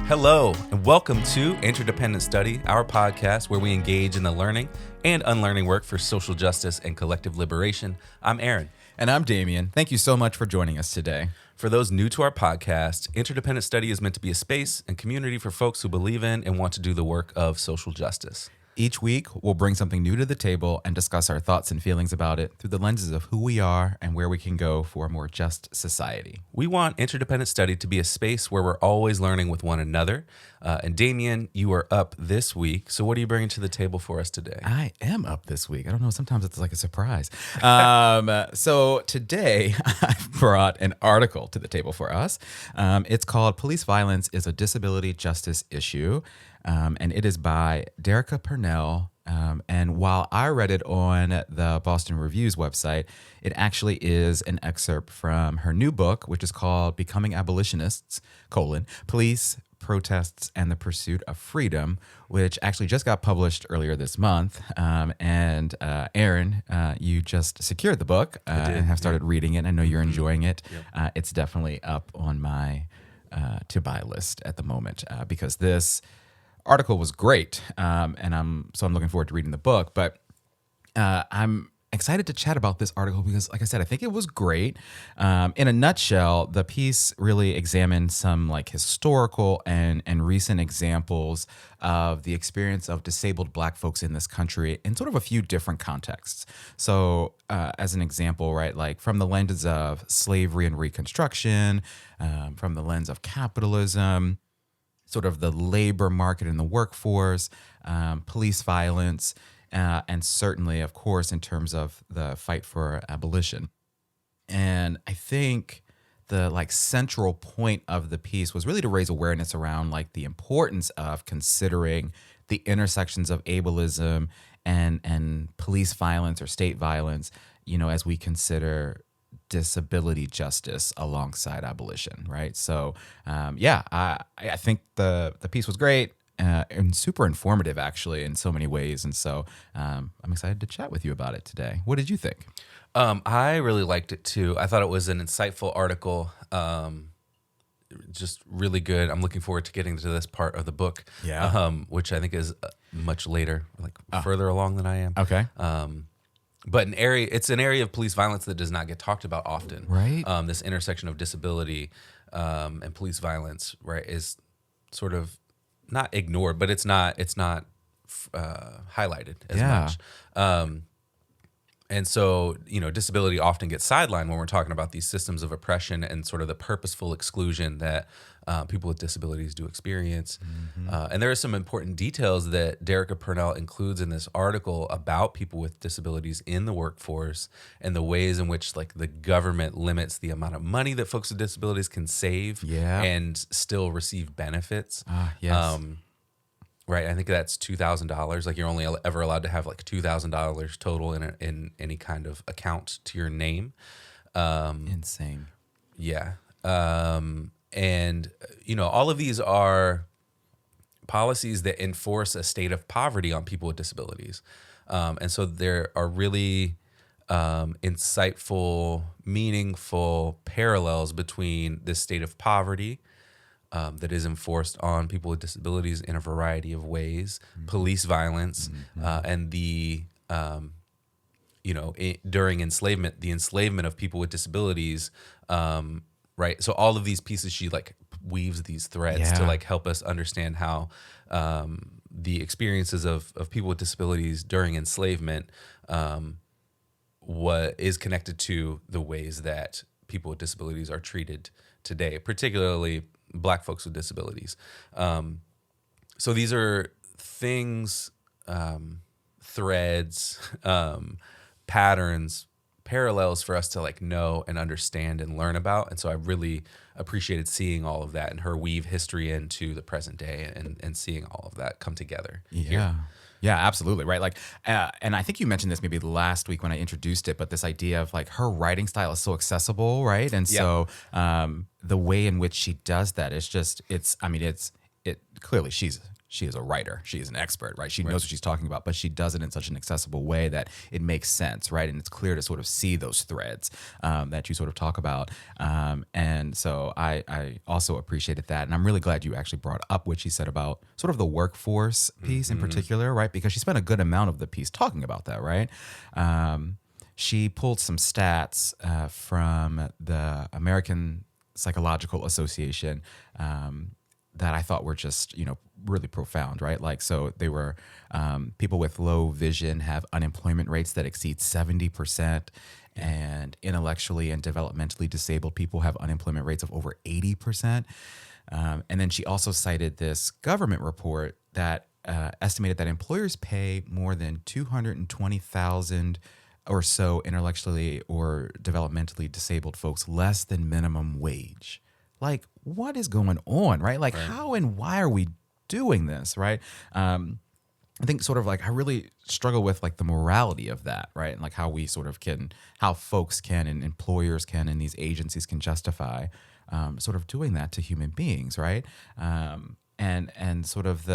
Hello, and welcome to Interdependent Study, our podcast where we engage in the learning and unlearning work for social justice and collective liberation. I'm Aaron. And I'm Damien. Thank you so much for joining us today. For those new to our podcast, Interdependent Study is meant to be a space and community for folks who believe in and want to do the work of social justice. Each week, we'll bring something new to the table and discuss our thoughts and feelings about it through the lenses of who we are and where we can go for a more just society. We want Interdependent Study to be a space where we're always learning with one another. And Damien, you are up this week. So what are you bringing to the table for us today? I am up this week. I don't know. Sometimes it's like a surprise. So today, I've brought an article to the table for us. It's called Police Violence is a Disability Justice Issue. And it is by Derica Purnell. And while I read it on the Boston Review's website, it actually is an excerpt from her new book, which is called Becoming Abolitionists, Police, Protests, and the Pursuit of Freedom, which actually just got published earlier this month. And Aaron, you just secured the book and have started reading it. I know you're enjoying it. Yep. It's definitely up on my to-buy list at the moment because this article was great, and I'm looking forward to reading the book. But I'm excited to chat about this article because, like I said, I think it was great. In a nutshell, the piece really examined some like historical and recent examples of the experience of disabled Black folks in this country in sort of a few different contexts. So, as an example, right, like from the lenses of slavery and Reconstruction, from the lens of capitalism, sort of the labor market and the workforce, police violence, and certainly, of course, in terms of the fight for abolition. And I think the like central point of the piece was really to raise awareness around like the importance of considering the intersections of ableism and police violence or state violence, you know, as we consider disability justice alongside abolition, right? So, I think the piece was great and super informative, actually, in so many ways. And so I'm excited to chat with you about it today. What did you think? I really liked it, too. I thought it was an insightful article, just really good. I'm looking forward to getting to this part of the book, which I think is much later, like further along than I am. Okay. But it's an area of police violence that does not get talked about often. Right. This intersection of disability and police violence, right, is sort of not ignored, but it's not highlighted as much. And so, you know, disability often gets sidelined when we're talking about these systems of oppression and sort of the purposeful exclusion that people with disabilities do experience. Mm-hmm. And there are some important details that Derica Purnell includes in this article about people with disabilities in the workforce and the ways in which like the government limits the amount of money that folks with disabilities can save and still receive benefits. Yes. Right, I think that's $2,000. Like you're only ever allowed to have like $2,000 total in any kind of account to your name. Insane. Yeah, and you know all of these are policies that enforce a state of poverty on people with disabilities, and so there are really insightful, meaningful parallels between this state of poverty that is enforced on people with disabilities in a variety of ways, police violence, and the, during enslavement, the enslavement of people with disabilities, right? So all of these pieces, she like weaves these threads to like help us understand how the experiences of people with disabilities during enslavement what is connected to the ways that people with disabilities are treated today, particularly Black folks with disabilities. So these are things, threads, patterns, parallels for us to like know and understand and learn about. And so I really appreciated seeing all of that and her weave history into the present day and seeing all of that come together. Here. Yeah, absolutely. Right. Like, and I think you mentioned this maybe last week when I introduced it, but this idea of like her writing style is so accessible. Right. And so the way in which she does that is just, clearly she's she is a writer. She is an expert, right? She knows what she's talking about, but she does it in such an accessible way that it makes sense, right? And it's clear to sort of see those threads that you sort of talk about. And so I also appreciated that. And I'm really glad you actually brought up what she said about sort of the workforce piece in particular, right? Because she spent a good amount of the piece talking about that, right? She pulled some stats from the American Psychological Association that I thought were just, really profound, right? Like, so they were people with low vision have unemployment rates that exceed 70%, and intellectually and developmentally disabled people have unemployment rates of over 80%. And then she also cited this government report that estimated that employers pay more than 220,000 or so intellectually or developmentally disabled folks less than minimum wage. Like, what is going on, right? Like, how and why are we doing this, right? I think sort of like I really struggle with like the morality of that, right? And like how we sort of how folks can and employers can and these agencies can justify sort of doing that to human beings, right? And sort of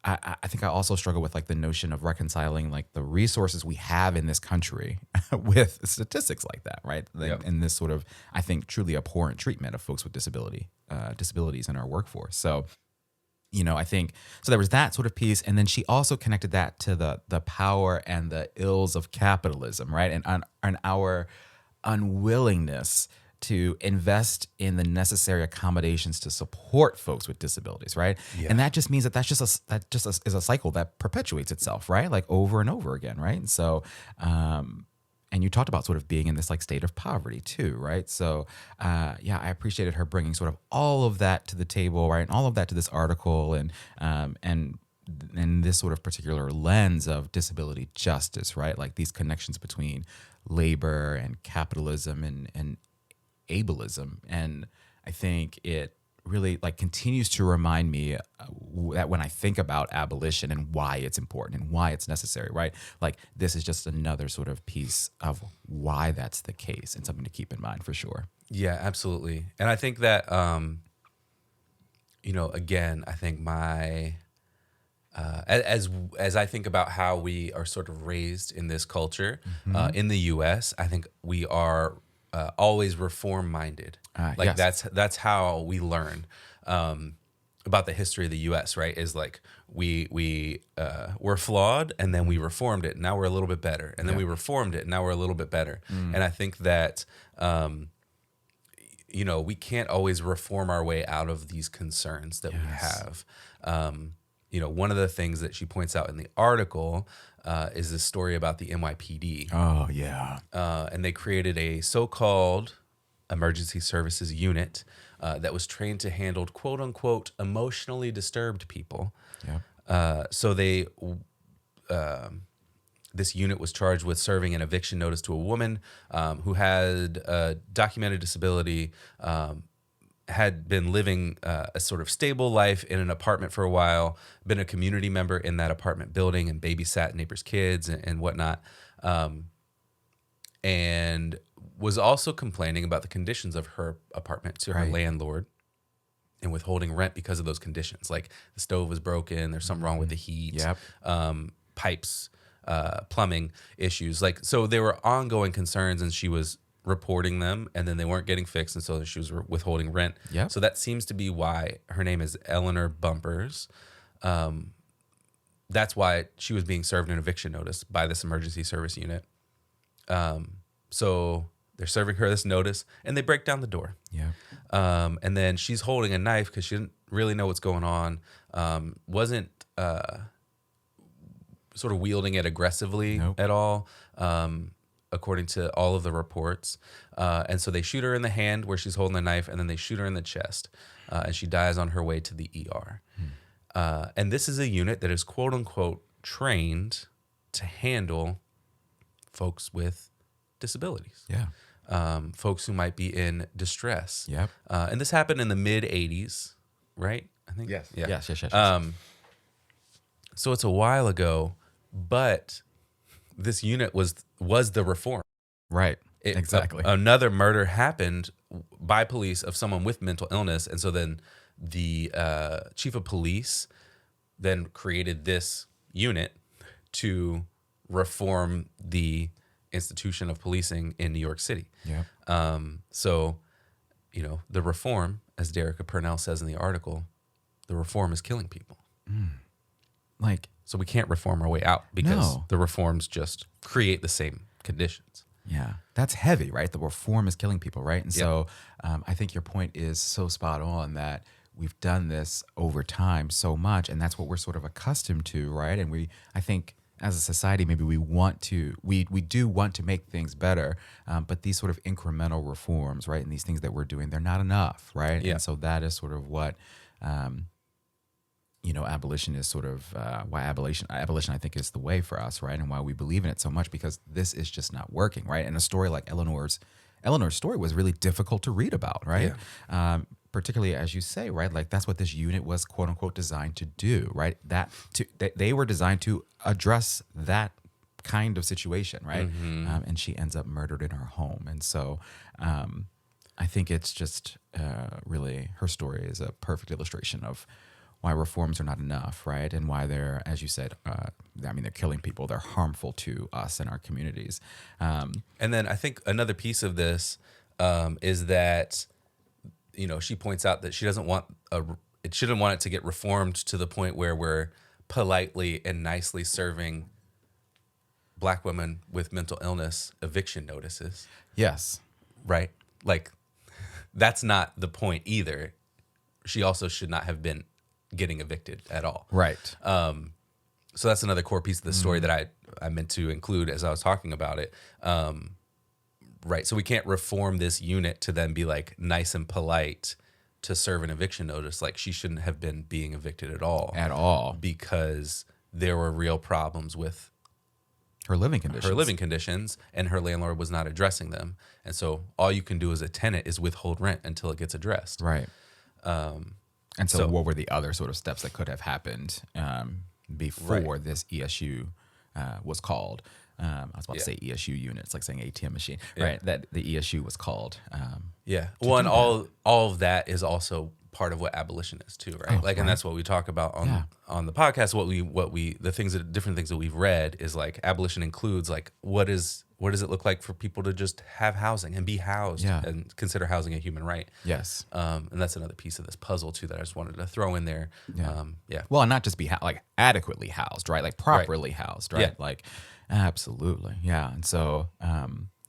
I think I also struggle with like the notion of reconciling like the resources we have in this country with statistics like that, right? And this sort of, I think, truly abhorrent treatment of folks with disabilities in our workforce. So, I think so. There was that sort of piece, and then she also connected that to the power and the ills of capitalism, right? And our unwillingness to invest in the necessary accommodations to support folks with disabilities, right? Yeah. And that just means that is a cycle that perpetuates itself, right? Like over and over again, right? And so, and you talked about sort of being in this like state of poverty too, right? So, I appreciated her bringing sort of all of that to the table, right? And all of that to this article, and this sort of particular lens of disability justice, right? Like these connections between labor and capitalism and ableism. And I think it really like continues to remind me that when I think about abolition and why it's important and why it's necessary, right? Like this is just another sort of piece of why that's the case and something to keep in mind for sure. Yeah, absolutely. And I think that, again, I think my, as I think about how we are sort of raised in this culture, in the U.S., I think we are always reform minded. Yes. That's how we learn about the history of the U.S. Right? Is like we're flawed, and then we reformed it. And now we're a little bit better, and then we reformed it. And now we're a little bit better. And I think that we can't always reform our way out of these concerns that we have. One of the things that she points out in the article is this story about the NYPD. Oh, yeah. And they created a so-called emergency services unit that was trained to handle, quote unquote, emotionally disturbed people. Yeah. So this unit was charged with serving an eviction notice to a woman who had a documented disability, had been living a sort of stable life in an apartment for a while, been a community member in that apartment building and babysat neighbors' kids and whatnot, and was also complaining about the conditions of her apartment to her landlord and withholding rent because of those conditions. Like the stove was broken, there's something wrong with the heat, pipes, plumbing issues. Like, so there were ongoing concerns, and she was reporting them, and then they weren't getting fixed, and so she was withholding rent. Yep. So that seems to be why her name is Eleanor Bumpers. That's why she was being served an eviction notice by this emergency service unit. So they're serving her this notice, and they break down the door. Yeah. And then she's holding a knife because she didn't really know what's going on. Wasn't sort of wielding it aggressively at all. According to all of the reports. And so they shoot her in the hand where she's holding the knife, and then they shoot her in the chest, and she dies on her way to the ER. And this is a unit that is, quote unquote, trained to handle folks with disabilities. Yeah. Folks who might be in distress. Yep. And this happened in the mid 80s, right? I think. Yes. Yeah. Yes. So it's a while ago, but this unit was the reform. Right. Exactly. Another murder happened by police of someone with mental illness. And so then the chief of police then created this unit to reform the institution of policing in New York City. Yeah. So, the reform, as Derica Purnell says in the article, the reform is killing people. Like, So we can't reform our way out because No. the reforms just create the same conditions. yeah, that's heavy, right? The reform is killing people, right? And so I think your point is so spot on that we've done this over time so much, and that's what we're sort of accustomed to, right? And I think as a society, maybe we do want to make things better, but these sort of incremental reforms, right, and these things that we're doing, they're not enough, right? Yeah. And so that is sort of what abolition is sort of why abolition I think is the way for us, right? And why we believe in it so much, because this is just not working, right? And a story like Eleanor's story was really difficult to read about, right? Particularly as you say, right? Like that's what this unit was quote unquote designed to do, right? They were designed to address that kind of situation, right? And she ends up murdered in her home. And so I think it's just really, her story is a perfect illustration of why reforms are not enough, right? And why they're, as you said, they're killing people. They're harmful to us and our communities. And then I think another piece of this is that, she points out that she doesn't want she didn't want it to get reformed to the point where we're politely and nicely serving Black women with mental illness eviction notices, Yes. right? Like, that's not the point either. She also should not have been getting evicted at all. Right. So that's another core piece of the story that I meant to include as I was talking about it. Right. So we can't reform this unit to then be like nice and polite to serve an eviction notice. Like, she shouldn't have been being evicted at all. At all. Because there were real problems with Her living conditions. and her landlord was not addressing them. And so all you can do as a tenant is withhold rent until it gets addressed. Right. And so, so- what were the other sort of steps that could have happened before Right. this ESU was called? I was about to say ESU unit. It's like saying ATM machine, right? That the ESU was called. Yeah. Well, and all of that is also part of what abolition is too, right? And that's what we talk about on the podcast. Different things that we've read is like abolition includes like what does it look like for people to just have housing and be housed and consider housing a human right? Yes. And that's another piece of this puzzle too that I just wanted to throw in there. Yeah. Well, and not just be like adequately housed, right? Like properly housed, right? Yeah. Like absolutely. Yeah. And so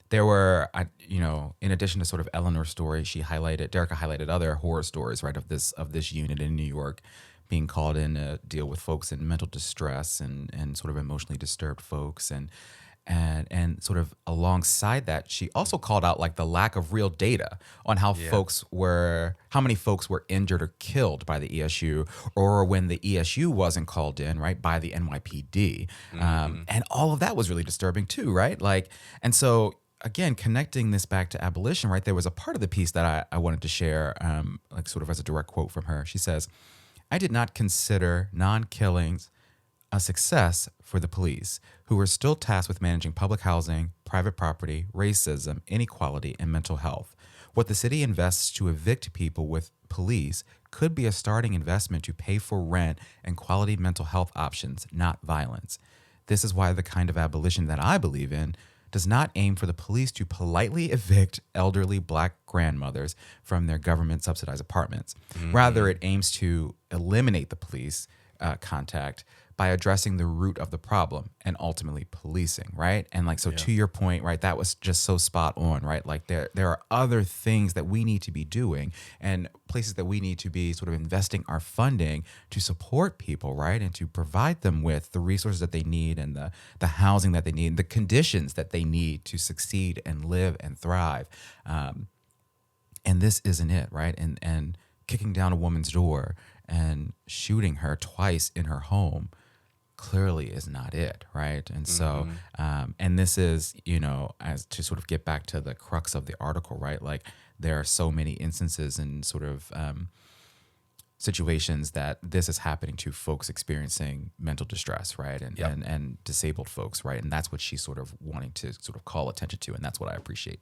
there were, in addition to sort of Eleanor's story, Derica highlighted other horror stories, right? Of this unit in New York being called in to deal with folks in mental distress and sort of emotionally disturbed folks. And sort of alongside that, she also called out like the lack of real data on how many folks were injured or killed by the ESU, or when the ESU wasn't called in, right, by the NYPD. And all of that was really disturbing too, right? Like, and so again, connecting this back to abolition, right, there was a part of the piece that I wanted to share, like sort of as a direct quote from her. She says, "I did not consider non-killings a success for the police, who are still tasked with managing public housing, private property, racism, inequality, and mental health. What the city invests to evict people with police could be a starting investment to pay for rent and quality mental health options, not violence. This is why the kind of abolition that I believe in does not aim for the police to politely evict elderly Black grandmothers from their government-subsidized apartments. Rather, it aims to eliminate the police contact by addressing the root of the problem and ultimately policing, right? And like, so to your point, right, that was just so spot on, right? Like there are other things that we need to be doing and places that we need to be sort of investing our funding to support people, right? And to provide them with the resources that they need and the housing that they need, the conditions that they need to succeed and live and thrive. And this isn't it, right? And kicking down a woman's door and shooting her twice in her home clearly is not it, right? And so, and this is, as to sort of get back to the crux of the article, right? Like there are so many instances and sort of situations that this is happening to folks experiencing mental distress, right? And disabled folks, right? And that's what she's sort of wanting to sort of call attention to, and that's what I appreciate.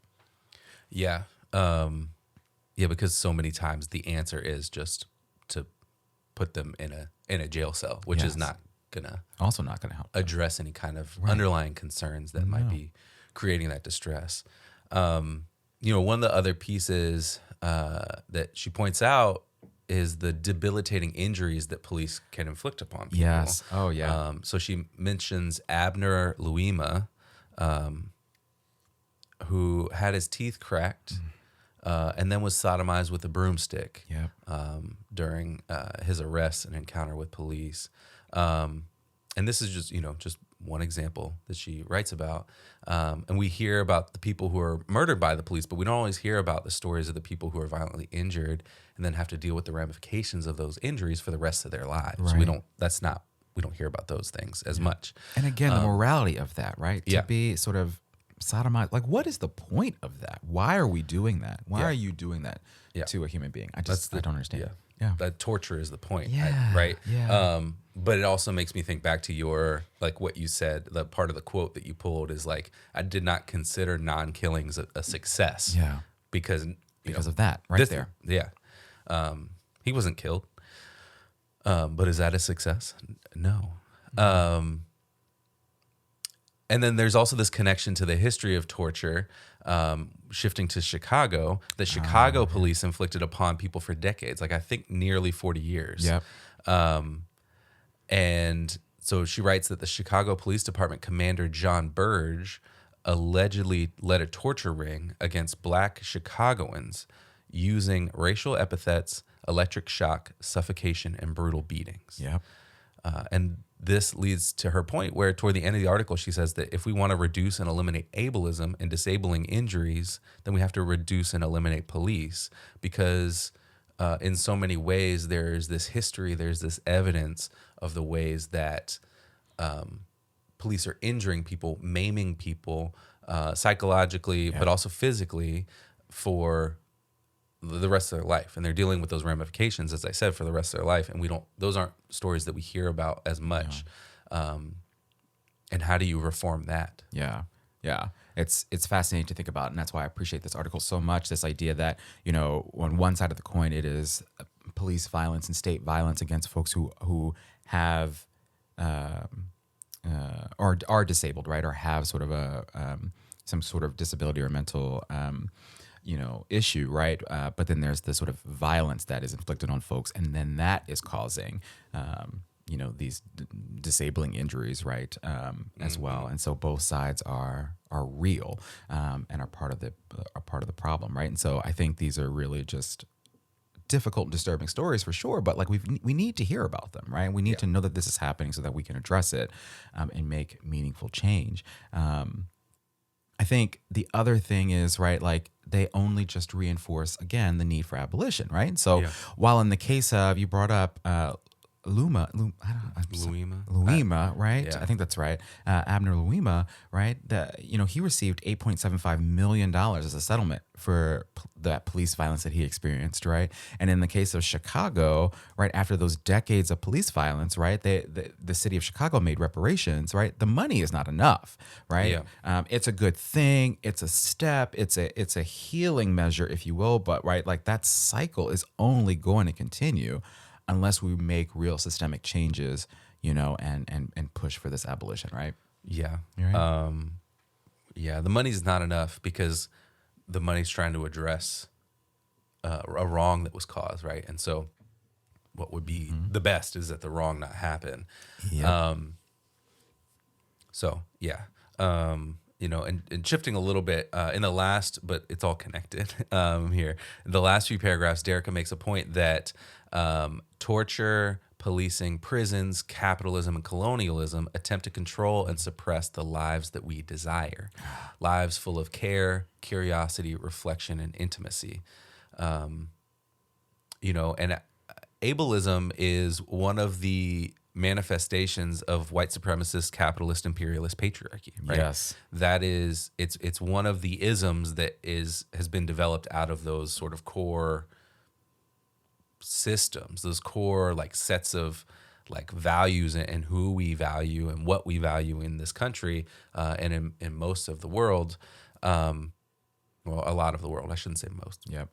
Yeah. Because so many times the answer is just to put them in a jail cell, which is Yes. not gonna Also not going to help. address any kind of underlying concerns that might be creating that distress. One of the other pieces that she points out is the debilitating injuries that police can inflict upon people. Yes. Oh, yeah. So she mentions Abner Louima, who had his teeth cracked and then was sodomized with a broomstick Yep. during his arrest and encounter with police. And this is just one example that she writes about. And we hear about the people who are murdered by the police, but we don't always hear about the stories of the people who are violently injured and then have to deal with the ramifications of those injuries for the rest of their lives. Right. We don't hear about those things as much. And again, the morality of that, right? yeah. To be sort of sodomized. Like, what is the point of that? Why are we doing that? Why Yeah. are you doing that Yeah. to a human being? I That's don't understand. Yeah. Yeah. That torture is the point. Yeah, Right. yeah. But it also makes me think back to your, like what you said, the part of the quote that you pulled is like, I did not consider non-killings a success. Yeah. Because Of that, right there. Yeah. He wasn't killed. But is that a success? No. And then there's also this connection to the history of torture, shifting to Chicago. The Chicago police inflicted upon people for decades, like I think nearly 40 years. Yep. And so she writes that the Chicago Police Department commander John Burge allegedly led a torture ring against black Chicagoans using racial epithets, electric shock, suffocation, and brutal beatings. Yep. And this leads to her point where toward the end of the article, she says that if we want to reduce and eliminate ableism and disabling injuries, then we have to reduce and eliminate police because in so many ways, there's this history, there's this evidence of the ways that police are injuring people, maiming people psychologically, but also physically for the rest of their life. And they're dealing with those ramifications, as I said, for the rest of their life. And those aren't stories that we hear about as much. And how do you reform that? Yeah. Yeah. It's fascinating to think about. And that's why I appreciate this article so much. This idea that, on one side of the coin, it is police violence and state violence against folks who have or are disabled, right? Or have sort of some sort of disability or mental issue, right? But then there's the sort of violence that is inflicted on folks, and then that is causing, these disabling injuries, right? As well. And so both sides are real and are part of the problem, right? And so I think these are really just difficult and disturbing stories for sure, but like we need to hear about them, right? We need to know that this is happening so that we can address it and make meaningful change. I think the other thing is, right, like they only just reinforce, again, the need for abolition, right? So while in the case of, you brought up Louima, right? Yeah. I think that's right. Abner Louima, right? He received $8.75 million as a settlement for that police violence that he experienced, right? And in the case of Chicago, right, after those decades of police violence, right, the city of Chicago made reparations, right? The money is not enough, right? Yeah. It's a good thing. It's a step. It's a healing measure, if you will. But right, like that cycle is only going to continue unless we make real systemic changes, and push for this abolition, right? Yeah. Right? The money's not enough because the money's trying to address a wrong that was caused, right? And so what would be the best is that the wrong not happen. Yep. And shifting a little bit in the last, but it's all connected here. In the last few paragraphs, Derica makes a point that torture, policing, prisons, capitalism, and colonialism attempt to control and suppress the lives that we desire, lives full of care, curiosity, reflection, and intimacy. And ableism is one of the manifestations of white supremacist, capitalist, imperialist patriarchy. Right? Yes. That is, it's one of the isms that has been developed out of those sort of core systems, those core like sets of like values and who we value and what we value in this country and in most of the world. A lot of the world. I shouldn't say most. Yep.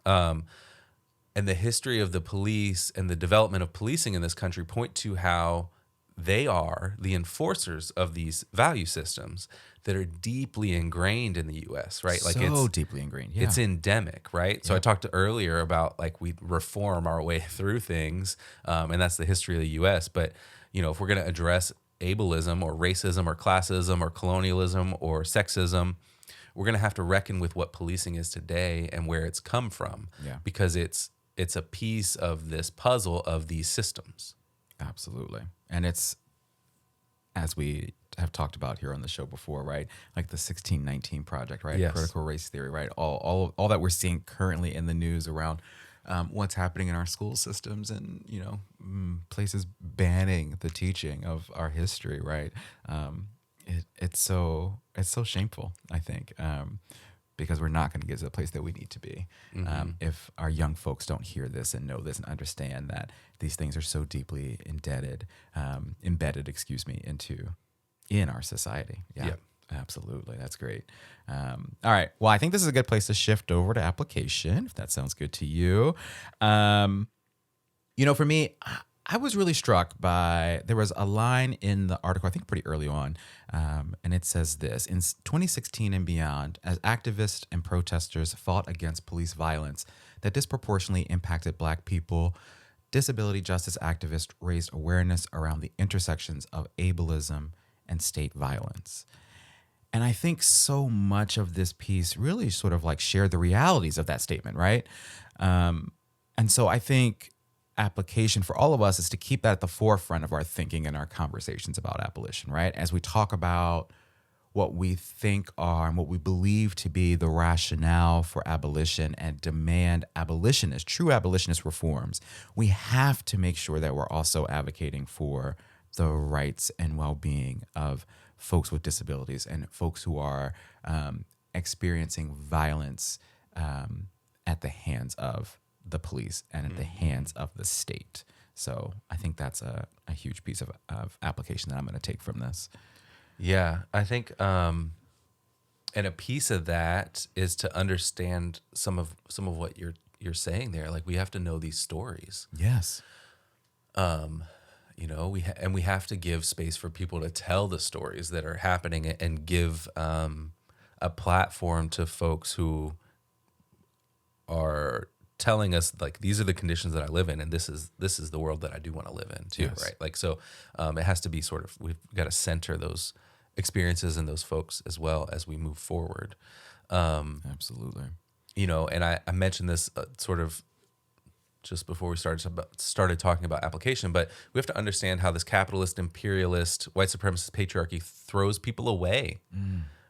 and the history of the police and the development of policing in this country point to how they are the enforcers of these value systems that are deeply ingrained in the US, right? Like So deeply ingrained. Yeah. it's endemic, right? So I talked earlier about like we reform our way through things, and that's the history of the US. But if we're going to address ableism or racism or classism or colonialism or sexism, we're going to have to reckon with what policing is today and where it's come from, Yeah. because it's a piece of this puzzle of these systems. Absolutely. And it's, as we have talked about here on the show before, right? Like the 1619 Project, right? Yes. Critical race theory, right? All that we're seeing currently in the news around what's happening in our school systems, and places banning the teaching of our history, right? It's so shameful, I think, because we're not going to get to the place that we need to be if our young folks don't hear this and know this and understand that these things are so deeply embedded, in our society. Yeah, Yep. absolutely. That's great. All right. Well, I think this is a good place to shift over to application, if that sounds good to you. For me, I was really struck by, there was a line in the article, I think pretty early on, and it says this: in 2016 and beyond, as activists and protesters fought against police violence that disproportionately impacted Black people, disability justice activists raised awareness around the intersections of ableism and state violence. And I think so much of this piece really sort of like shared the realities of that statement, right? And so I think application for all of us is to keep that at the forefront of our thinking and our conversations about abolition, right? As we talk about what we think are and what we believe to be the rationale for abolition and demand true abolitionist reforms, we have to make sure that we're also advocating for the rights and well-being of folks with disabilities and folks who are experiencing violence at the hands of the police and at the hands of the state. So I think that's a huge piece of application that I'm going to take from this. Yeah, I think, and a piece of that is to understand some of what you're saying there. Like, we have to know these stories. Yes. We have to give space for people to tell the stories that are happening, and give a platform to folks who are telling us, like, these are the conditions that I live in, and this is the world that I do want to live in too, Yes. right? Like, so it has to be sort of, we've got to center those experiences and those folks as well as we move forward. Absolutely. And I mentioned this sort of just before we started talking about application, but we have to understand how this capitalist, imperialist, white supremacist patriarchy throws people away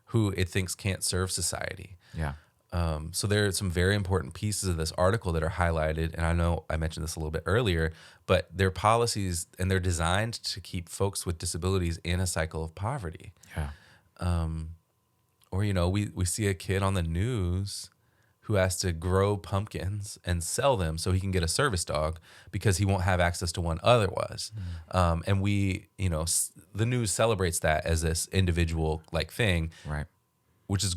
who it thinks can't serve society. Yeah. So there are some very important pieces of this article that are highlighted, and I know I mentioned this a little bit earlier, but they're policies and they're designed to keep folks with disabilities in a cycle of poverty. Yeah. Or, we see a kid on the news who has to grow pumpkins and sell them so he can get a service dog because he won't have access to one otherwise. And the news celebrates that as this individual like thing, Right. which is,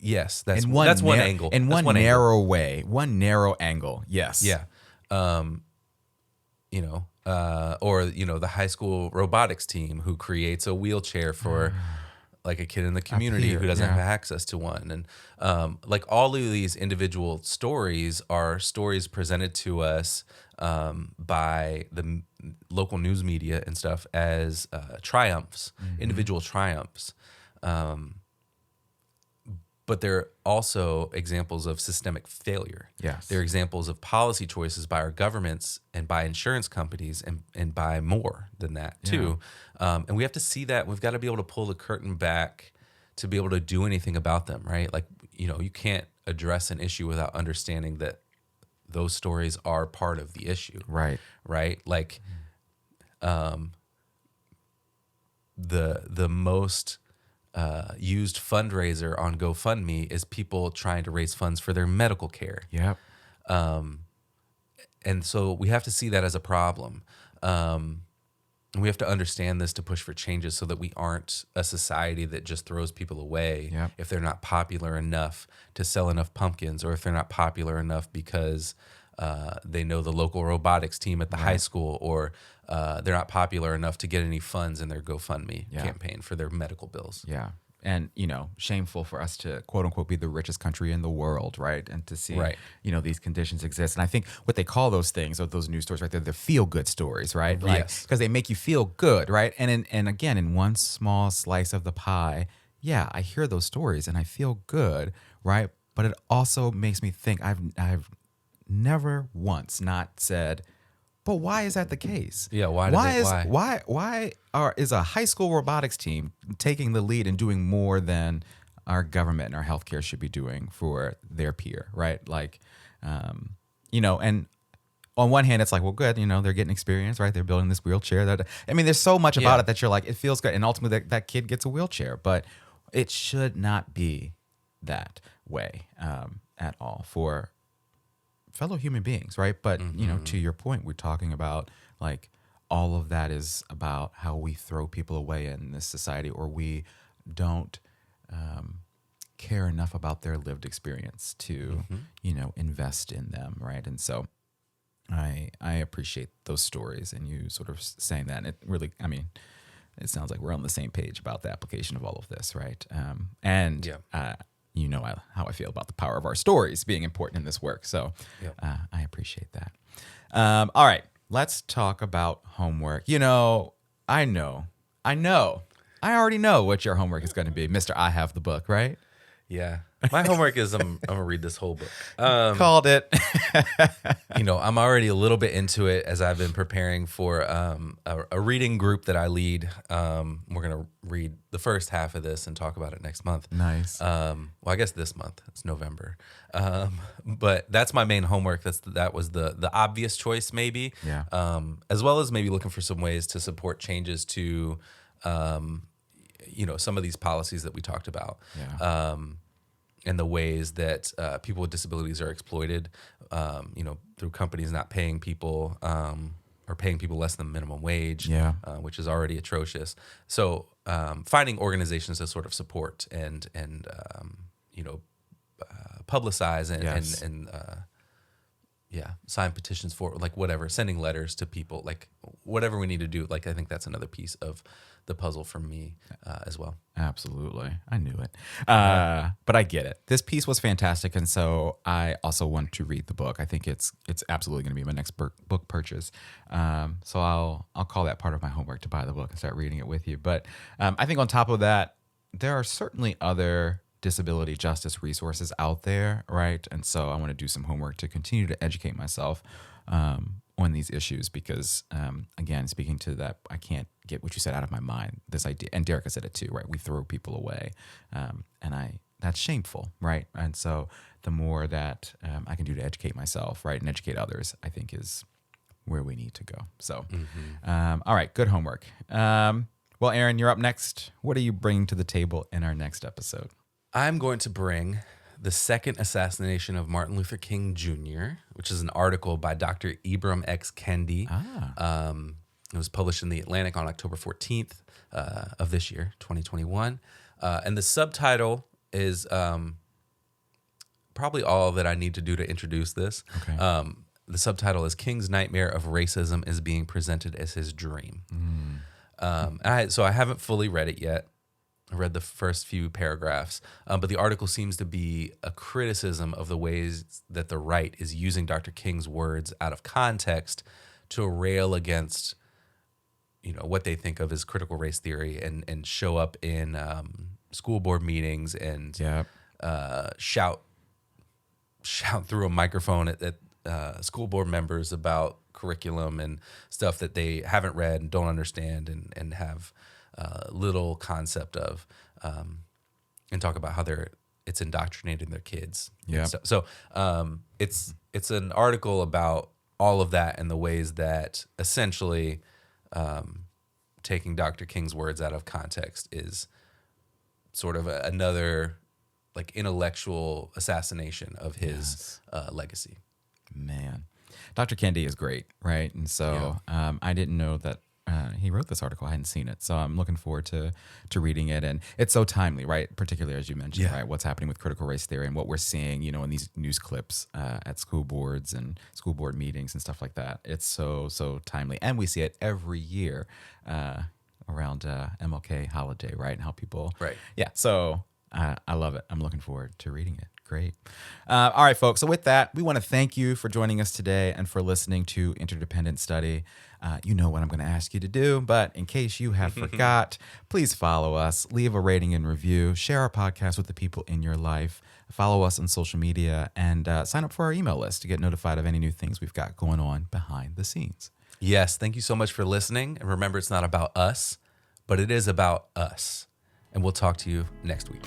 yes, that's In one one angle. In That's one angle. narrow way, one narrow angle. Yes. Yeah. Or the high school robotics team who creates a wheelchair for like a kid in the community here, who doesn't yeah. have access to one. And like all of these individual stories are stories presented to us by the local news media and stuff as triumphs, individual triumphs. But they're also examples of systemic failure. Yes. They're examples of policy choices by our governments and by insurance companies and by more than that too. And we have to see that. We've got to be able to pull the curtain back to be able to do anything about them, right? Like, you can't address an issue without understanding that those stories are part of the issue. Right. Right? Like, the most used fundraiser on GoFundMe is people trying to raise funds for their medical care. Yep. And so we have to see that as a problem. And we have to understand this to push for changes so that we aren't a society that just throws people away Yep. if they're not popular enough to sell enough pumpkins, or if they're not popular enough because they know the local robotics team at the high school, or they're not popular enough to get any funds in their GoFundMe Yeah. campaign for their medical bills. Yeah. And, shameful for us to quote unquote be the richest country in the world, right? And to see, Right. these conditions exist. And I think what they call those things, or those news stories, right? They're the feel good stories, right? Like, Yes. because they make you feel good, right? And again, in one small slice of the pie, yeah, I hear those stories and I feel good, right? But it also makes me think I've never once not said, but why is that the case? Yeah, why Is a high school robotics team taking the lead and doing more than our government and our healthcare should be doing for their peer, right? Like, and on one hand, it's like, well, good, they're getting experience, right? They're building this wheelchair. There's so much about Yeah. it that you're like, it feels good, and ultimately that kid gets a wheelchair, but it should not be that way at all for fellow human beings, right? But to your point, we're talking about like all of that is about how we throw people away in this society, or we don't care enough about their lived experience to invest in them, right? And so I appreciate those stories and you sort of saying that. And it really, it sounds like we're on the same page about the application of all of this, right? How I feel about the power of our stories being important in this work. So Yep. I appreciate that. All right, let's talk about homework. I already know what your homework is going to be, Mr. I Have the Book, right? Yeah. My homework is I'm going to read this whole book. Called it. I'm already a little bit into it as I've been preparing for a reading group that I lead. We're going to read the first half of this and talk about it next month. Nice. Well, I guess this month. It's November. But that's my main homework. That was the obvious choice, maybe. Yeah. As well as maybe looking for some ways to support changes to, some of these policies that we talked about. Yeah. And the ways that people with disabilities are exploited, through companies not paying people or paying people less than minimum wage, Yeah. Which is already atrocious. So finding organizations to sort of support and publicize Yes. and sign petitions for, like, whatever, sending letters to people, like whatever we need to do. Like, I think that's another piece of the puzzle for me as well. Absolutely. I knew it. But I get it. This piece was fantastic. And so I also want to read the book. I think it's absolutely going to be my next book purchase. So I'll call that part of my homework to buy the book and start reading it with you. But I think on top of that, there are certainly other disability justice resources out there, right? And so I want to do some homework to continue to educate myself on these issues because, again, speaking to that, I can't get what you said out of my mind, this idea, and Derek said it too, right? We throw people away, and that's shameful, right? And so the more that I can do to educate myself, right, and educate others, I think is where we need to go. So, all right, good homework. Well, Aaron, you're up next. What are you bringing to the table in our next episode? I'm going to bring The Second Assassination of Martin Luther King Jr., which is an article by Dr. Ibram X. Kendi. It was published in The Atlantic on October 14th of this year, 2021. And the subtitle is probably all that I need to do to introduce this. Okay. The subtitle is King's Nightmare of Racism is Being Presented as His Dream. So I haven't fully read it yet. I read the first few paragraphs, but the article seems to be a criticism of the ways that the right is using Dr. King's words out of context to rail against, what they think of as critical race theory and show up in school board meetings and shout through a microphone at school board members about curriculum and stuff that they haven't read and don't understand and have little concept of, and talk about how it's indoctrinating their kids. Yeah. So it's an article about all of that and the ways that essentially taking Dr. King's words out of context is sort of another like intellectual assassination of his legacy. Man, Dr. Kendi is great, right? And so I didn't know that he wrote this article. I hadn't seen it, so I'm looking forward to reading it. And it's so timely, right? Particularly as you mentioned, Yeah. right? What's happening with critical race theory and what we're seeing, in these news clips at school boards and school board meetings and stuff like that. It's so timely, and we see it every year around MLK holiday, right? And how people, Right. Yeah. So I love it. I'm looking forward to reading it. Great. All right, folks. So with that, we want to thank you for joining us today and for listening to Interdependent Study. You know what I'm going to ask you to do, but in case you have forgot, please follow us, leave a rating and review, share our podcast with the people in your life, follow us on social media, and sign up for our email list to get notified of any new things we've got going on behind the scenes. Yes, thank you so much for listening. And remember, it's not about us, but it is about us. And we'll talk to you next week.